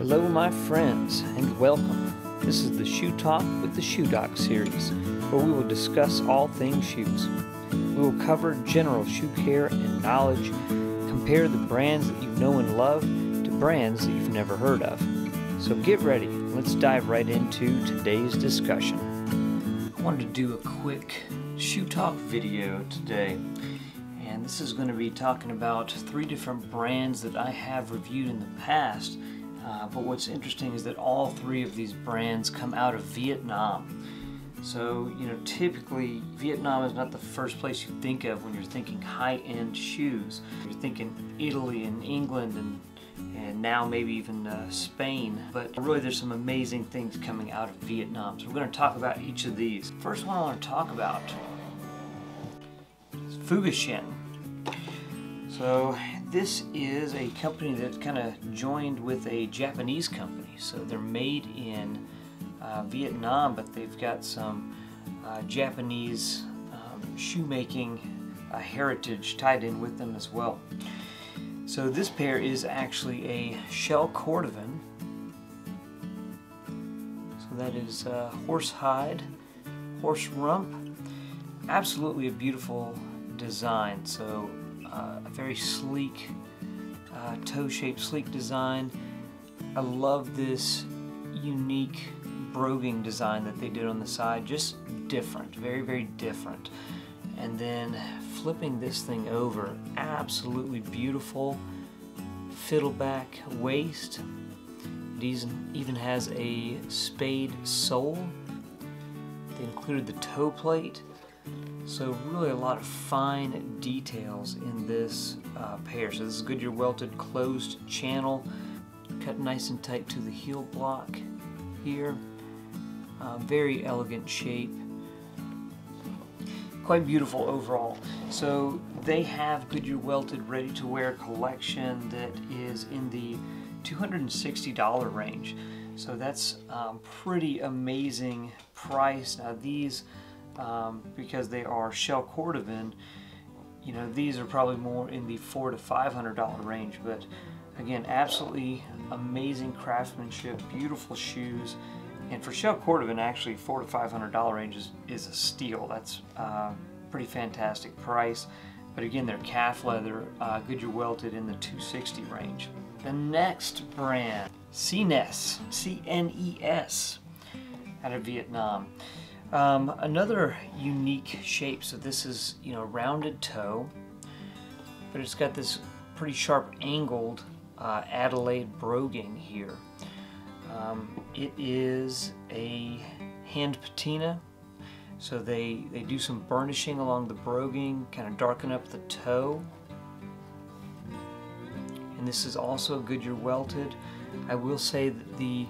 Hello my friends and welcome. This is the Shoe Talk with the Shoe Doc series, where we will discuss all things shoes. We will cover general shoe care and knowledge, compare the brands that you know and love to brands that you've never heard of. So get ready, let's dive right into today's discussion. I wanted to do a quick shoe talk video today, and this is going to be talking about 3 different brands that I have reviewed in the past. But what's interesting is that all 3 of these brands come out of Vietnam. So, typically Vietnam is not the first place you think of when you're thinking high-end shoes. You're thinking Italy and England and now maybe even Spain. But really there's some amazing things coming out of Vietnam. So we're going to talk about each of these. First one I want to talk about is Fugashin. So this is a company that kind of joined with a Japanese company. So they're made in Vietnam, but they've got some Japanese shoemaking heritage tied in with them as well. So this pair is actually a Shell Cordovan. So that is horse hide, horse rump. Absolutely a beautiful design. So a very sleek, toe-shaped, sleek design. I love this unique broguing design that they did on the side. Just different, very, very different. And then flipping this thing over, absolutely beautiful fiddleback waist. It even has a spade sole. They included the toe plate. So really a lot of fine details in this pair. So this is Goodyear Welted closed channel, cut nice and tight to the heel block here. Very elegant shape. Quite beautiful overall. So they have Goodyear Welted ready-to-wear collection that is in the $260 range. So that's pretty amazing price. Now these, because they are Shell Cordovan, these are probably more in the $400 to $500 range. But again, absolutely amazing craftsmanship, beautiful shoes. And for Shell Cordovan, actually $400 to $500 range is a steal. That's pretty fantastic price. But again, they're calf leather, Goodyear Welted in the $260 range. The next brand, CNES, C-N-E-S, out of Vietnam. Another unique shape. So this is, rounded toe, but it's got this pretty sharp angled Adelaide broguing here. It is a hand patina, so they do some burnishing along the broguing, kind of darken up the toe. And this is also Goodyear Welted. I will say that the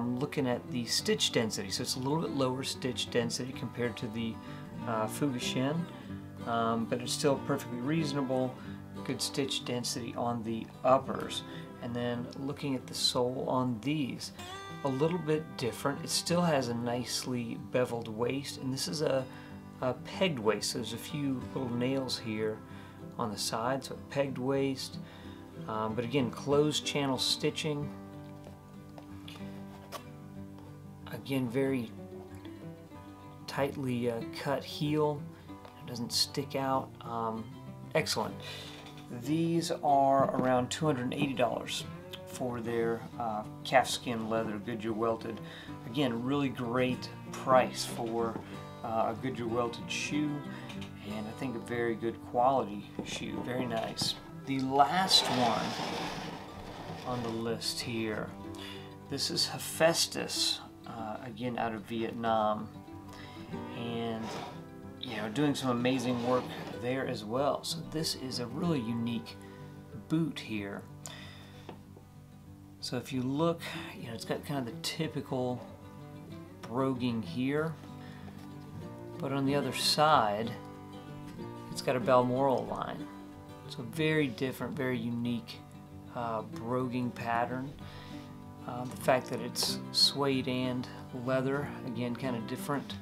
looking at the stitch density, so it's a little bit lower stitch density compared to the Fugashin, but it's still perfectly reasonable. Good stitch density on the uppers. And then looking at the sole on these, a little bit different. It still has a nicely beveled waist, and this is a pegged waist. So there's a few little nails here on the side, so a pegged waist. But again, closed channel stitching. Again, very tightly cut heel. It doesn't stick out. Excellent. These are around $280 for their calfskin leather Goodyear Welted. Again, really great price for a Goodyear Welted shoe, and I think a very good quality shoe. Very nice. The last one on the list here, this is Hephaestus, again out of Vietnam, and doing some amazing work there as well. So this is a really unique boot here. So if you look, it's got kind of the typical broguing here, but on the other side it's got a Balmoral line. So very different, very unique broguing pattern. The fact that it's suede and leather, again, kind of different.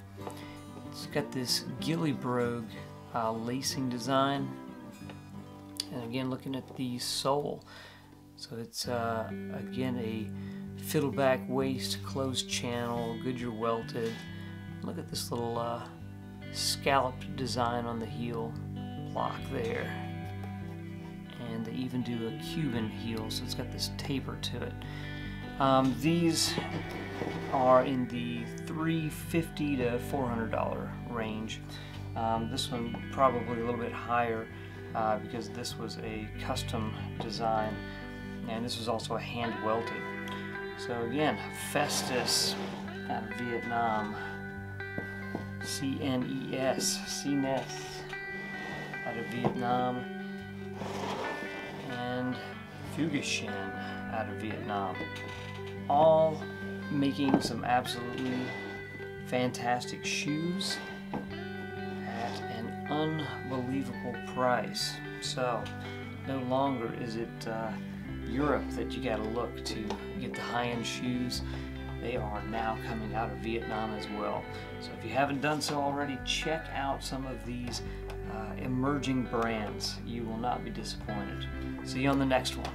It's got this ghillie brogue lacing design, and again looking at the sole, So it's again a fiddleback waist, closed channel, Goodyear welted. Look at this little scalloped design on the heel block there. And they even do a Cuban heel, so it's got this taper to it. These are in the $350 to $400 range. This one probably a little bit higher because this was a custom design, and this was also a hand welted. So again, Hephaestus out of Vietnam, CNES out of Vietnam, and Fugashin out of Vietnam. All making some absolutely fantastic shoes at an unbelievable price. So no longer is it Europe that you gotta look to get the high-end shoes. They are now coming out of Vietnam as well. So if you haven't done so already, check out some of these emerging brands. You will not be disappointed. See you on the next one.